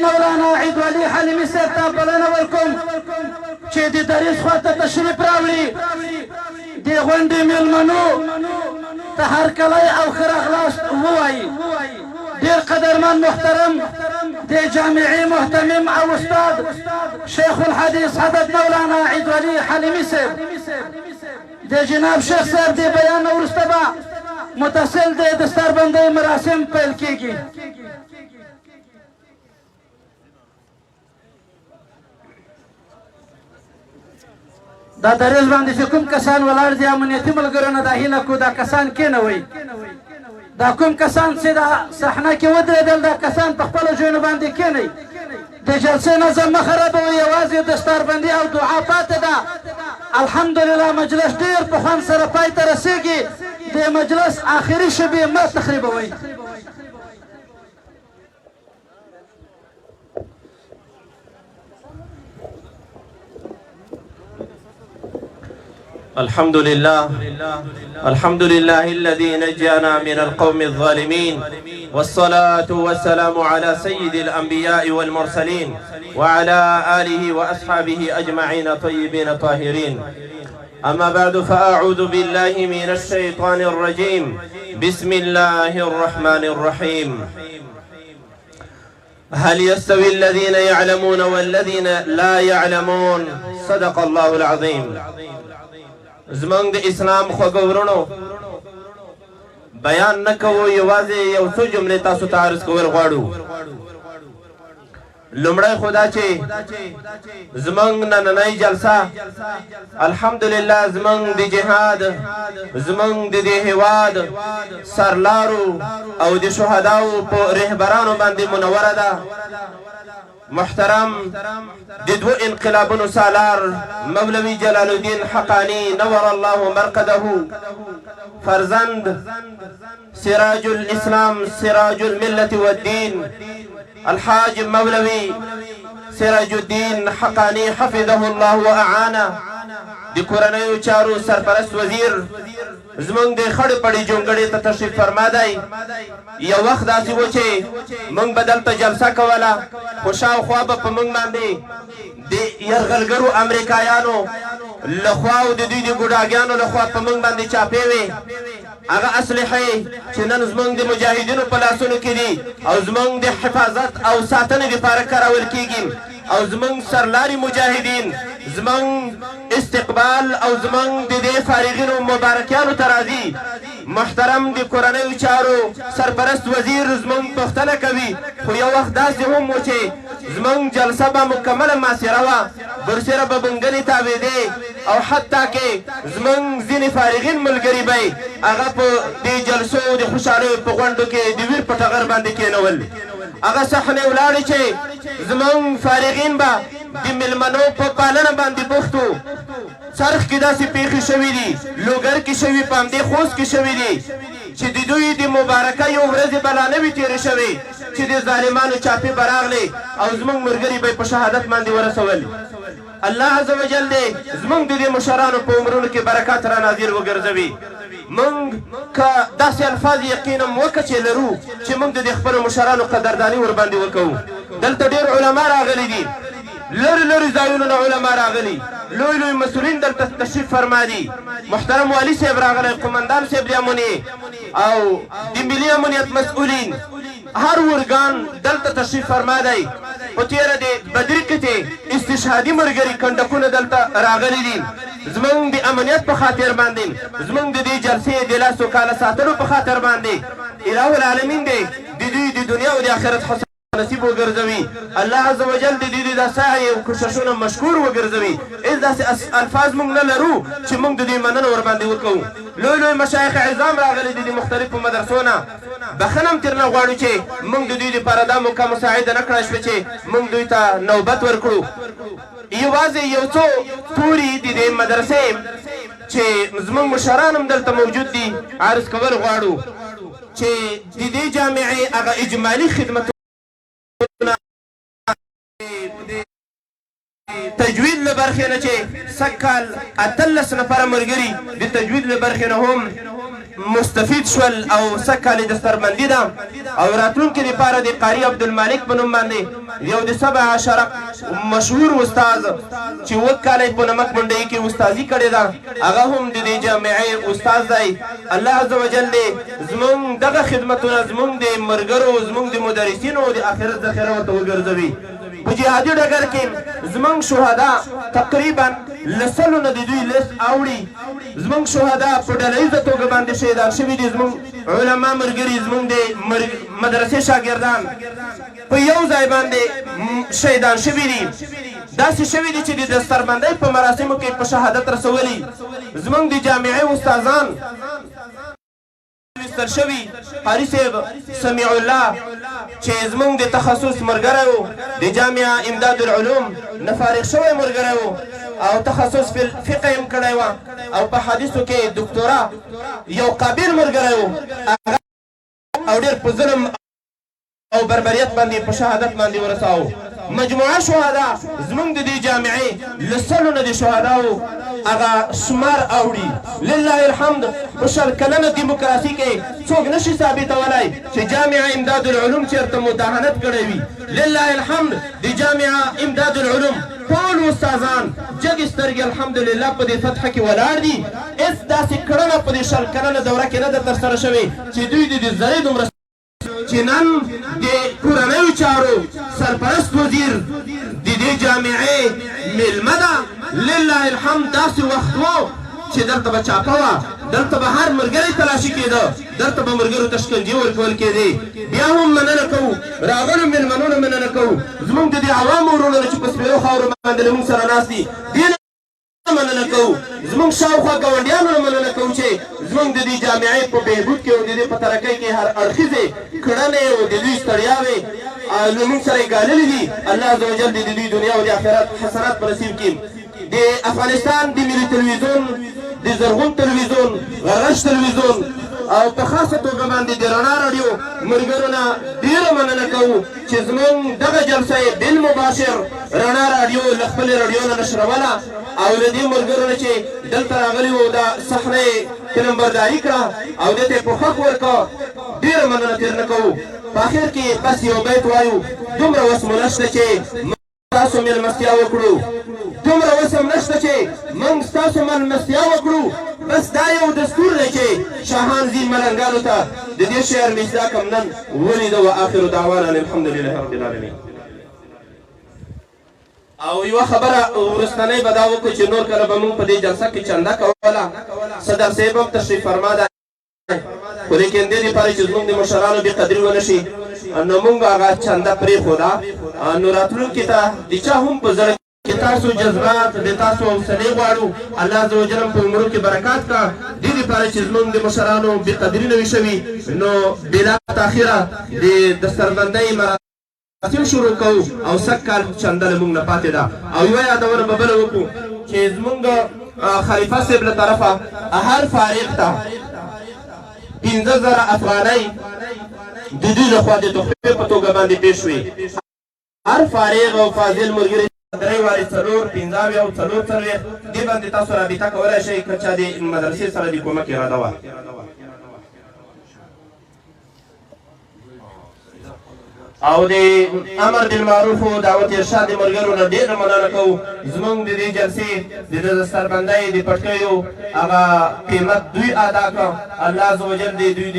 مولانا عيد ولي حلمي صاحب ته بلنه ورکوم چې د دریځ خواته تشریف راوړي د غونډې مېلمنو ته هرکلی او ښه راغلاست ووایي. ډېر قدرمن محترم د جامعې محتمم او استاد شیخ الحدیث حضرت مولانا عيد ولي حلمي صاحب د جناب شیخ صاحب د بیان نه وروسته به متصل د دستاربندۍ مراسم پیل کیږي. دا دریځ باندې چې کوم کسان ولاړ دي امنیتي ملګرو نه دا هیله کو دا کسان کېنوئ. دا کوم کسان چې دا صحنه کې ودرېدل دا کسان په خپلو ځایونو باندې کېنئ. د جلسې نظم مه خرابوئ، یوازې دستاربندي او دعا پاتې ده. الحمدلله مجلس ډېر په خوند سره پای ته رسېږي. د مجلس آخري شبې مه تخریبوئ. الحمد لله الذي نجانا من القوم الظالمين، والصلاة والسلام على سيد الأنبياء والمرسلين وعلى آله وأصحابه أجمعين طيبين طاهرين. أما بعد فأعوذ بالله من الشيطان الرجيم. بسم الله الرحمن الرحيم. هل يستوي الذين يعلمون والذين لا يعلمون؟ صدق الله العظيم. زمونږ د اسلام خوږو ورونو بیان نه کوو، یوازې یو څو جملې تاسو ته عرض کول غواړو. لومړی خو دا چې زمونږ نننۍ جلسه الحمدلله زمونږ د جهاد، زمونږ د دې هېواد سرلارو او د شهداو په رهبرانو باندې منوره ده. محترم د دوه انقلابونو سالار مولوي جلال الدین حقانی نور الله مرقده، فرزند سراج الاسلام سراج الملة والدين الحاج مولوي سراج الدين حقانی حفظه الله واعانه، د کورنیو چارو سرپرست وزیر زمونږ د خړې پړې جونګړې ته تشریف فرما دی. یو وخت داسې و چې موږ به دلته جلسه کوله، خو شاوخوا به په موږ باندې د یرغلګرو امریکایانو لخوا او د دوی د ګوډاګیانو لخوا په موږ باندې چاپې وې. هغه اسلحې چې نن زمونږ د مجاهدینو په لاسونو کې دي او زمونږ د حفاظت او ساتنې دپاره کارول کېږي، او زمونږ سرلاري مجاهدین زمونږ استقبال او زمونږ د دې فارغینو مبارکیانو ته راځي. محترم د کورنیو چارو سرپرست وزیر زمونږ پوښتنه کوي، خو یو وخت داسې هم و چې زمونږ جلسه به مکمله ماسره وه، برسره به بنګلې تاوېدې او حتی کې زمونږ ځینې فارغین ملګري به هغه په دې جلسو د خوشحالیو په غونډو کې د ویر په ټغر باندې کېنول. هغه صحنې ولاړې چې زمونږ فارغین به د مېلمنو په پالنه باندې بوخت وو. څرخ کې داسې پېښې شوي دي، لوګر کې شوي، په همدې خوست کې شوي دي چې د دوی د مبارکۍ ورځې به لا نه وي تېرې شوې چې د ظالمانو چاپې به راغلې او زمونږ ملګري به یې په شهادت باندې ورسول. الله عز وجل دې زمونږ د دې مشرانو په عمرونو کې برکات را نازل وګرځوي. موږ که داسې الفاظ یقینا وکړه چې لرو چې موږ د دې خپلو مشرانو قدرداني ورباندې وکوو. دلته ډېر علما راغلي دي، لرې لرې ځایونو نه علما راغلي، لوی لوی مسؤلین دلته تشریف فرما دي. محترم والي صاحب راغلی، قمندان صاحب د امنیې او د ملي امنیت مسؤلین، هر ارګان دلته تشریف فرما دی. په تېره د بدري قطعې استشهادي ملګري کنډکونه دلته راغلي دي. زمونږ د امنیت په خاطر باندې، زمونږ د دې جلسې د لاسو کاله ساتلو په خاطر باندې اله العالمین دی د دوی د دنیا او د آخرت حسن نصیب وګرځوي. الله عز وجل د دې د سعی او کوششونو مشکور وګرځوي. هېڅ داسې الفاظ موږ نه لرو چې موږ د دوی مننه ورباندې وکوو. لوی لوی مشایخ عظام راغلي دي د مختلفو مدرسو نه. بخښنه هم ترنه غواړو چې موږ د دوی دپاره دا موقع مساعده نه کړای شوه چې موږ دوی ته نوبت ورکړو. یوازې یو څو توري د دې مدرسې چې زموږ مشران هم دلته موجود دي عرض کول غواړو چې د دې جامعې هغه اجمالي خدمتونه تجوید له برخې نه چې سږ کال 18 نفره ملګري د تجوید له برخې نه هم مستفید شول او سږ کال یې دستربندي ده او راتلونکي دپاره د قاري عبدالمالک په نوم باندې یو د 17 مشهور استاد چې 7 کاله یې په نمک منډۍ کې استادي کړې ده هغه هم د دې جامعې استاد دی. الله عز وجل دې زموږ دغه خدمتونه زموږ د ملګرو زموږ د مدرسینو د آخرت ذخیره ورته وګرځوي. په جهادي ډګر کې زموږ شهدا تقریبا له 100 نه د دوی لیست اوړي. زموږ شهدا په ډله ییزه توګه باندې شهیدان شوي دي. زموږ علما ملګري زموږ د مدرسې شاګردان په یو ځای باندې شهیدان شوي دي. داسې شوي دي چې د دستربندۍ په مراسمو کې په شهادت رسولي. زموږ د جامعې استادان وستل شوي قاري صاحب سمیع الله چې زموږ د تخصص ملګری و د جامعه امداد العلوم نه فارغ شوی ملګری و او تخصص فی الفقه هم کړی و او په حدیثو کې دکتورا یو قابل ملګری و او ډېر په ظلم او بربریت باندې په شهادت باندې ورساو. مجموعه شهدا زموږ د دې جامعې له 100 نه د شهداو هغه شمار اوړي. لله الحمد په 100 کلنه دیموکراسي کې څوک نشي ثابتولی چې جامعه امداد العلوم چېرته مداهنت کړی وي. لله الحمد د جامعه امداد العلوم ټول استادان جګې سترګې الحمدلله په دې فتحه کې ولاړ دي. هېڅ داسې کړنه په دې 100 کلنه دوره کې نه ده ترسره شوې چې دوی د دې ذرې دومره چې نن د کورنیو چارو سرپرست وزیر د دې جامعې میلمه ده. لله الحمد داسې وخت و چې دلته به چاپه وه، دلته به هر ملګری تلاشي کېده، دلته به ملګرو ته شکنجې ورکول کېدې. بیا هم مننه کوو راغلو میلمنو نه مننه کوو زموږ د دې عوامو ورونو نه چې په سپېرو خاورو باندې له موږ سره ناست دي دې مننه کوو. زموږ شاوخوا ګاونډیانو نه مننه کوو چې زموږ د دې جامعې په بهبود کې او د دې په ترقۍ کې هر اړخیزې کړنې او د دوی ستړیاوې له موږ سره یې ګاللې دي. الله عز وجل د دوی دنیا او د آخرت حسنات په نصیب کړي. د افغانستان د ملي تلویزیون د زرغون تلویزیون غرش تلویزیون او په خاصه توګه باندې د رڼا راډیو ملګرو نه ډېره مننه کوو چې زموږ دغه جلسه یې بالمباشر رڼا راډیو له خپلې راډیو نه نشروله او له دې ملګرو نه چې دلته راغلي وو دا صحنه یې نمبرداري کړه او دې ته یې پوښښ ورکړه. ډېره مننه تېر نه کوو. په اخر کې بس یو بیت وایو دومره وس مو نشته چې تاسو مېلمستیا وکړو، دومره وس هم نشته چې موږ ستاسو مېلمستیا وکړو. بس دا یو دستور دی چې شاهان ځي ملنګانو ته د دې شعر مصداق هم نن ولیده. وآخر دعوانا الحمدلله رب العالمین. او یوه خبره وروستنۍ به دا وکړو چې نور کله به موږ په دې جلسه کې چنده کوله. صدر صاحب هم تشریف فرما ده خو لیکن دې دپاره چې زموږ د مشرانو بېقدري ونه شي نو موږ هغه چنده پرېښوده. نو راتلونکي ته د چا هم په زړه کې تاسو جذبات د تاسو حوصلې غواړو. الله عز وجل په عمرو کې برکات کړه. دې دپاره چې زموږ د مشرانو بېقدري نه وي شوي نو بلا تاخیره د دستربندۍ مراسم شروع کوو او 100 کال چنده له موږ نه پاتې ده. او یوه یادونه به بله وکړو چې زموږ خلیفه صاحب له طرفه هر فارغ ته 15,000 افغانۍ د دوی لخوا د تحفې په توګه باندې پېښ شوې. هر فارغ او فاضل ملګري 3 وارې 4 15 او 4 دې باندې تاسو رابطه کولی شئ که چا د مدرسې سره د کومک اراده وه. او د امر بالمعروف او دعوت ارشاد د ملګرو نه ډېره مننه کوو. زموږ د دې جلسې د دستربندۍ د پټکیو هغه قیمت دوی ادا کړه. الله عز وجل د دوی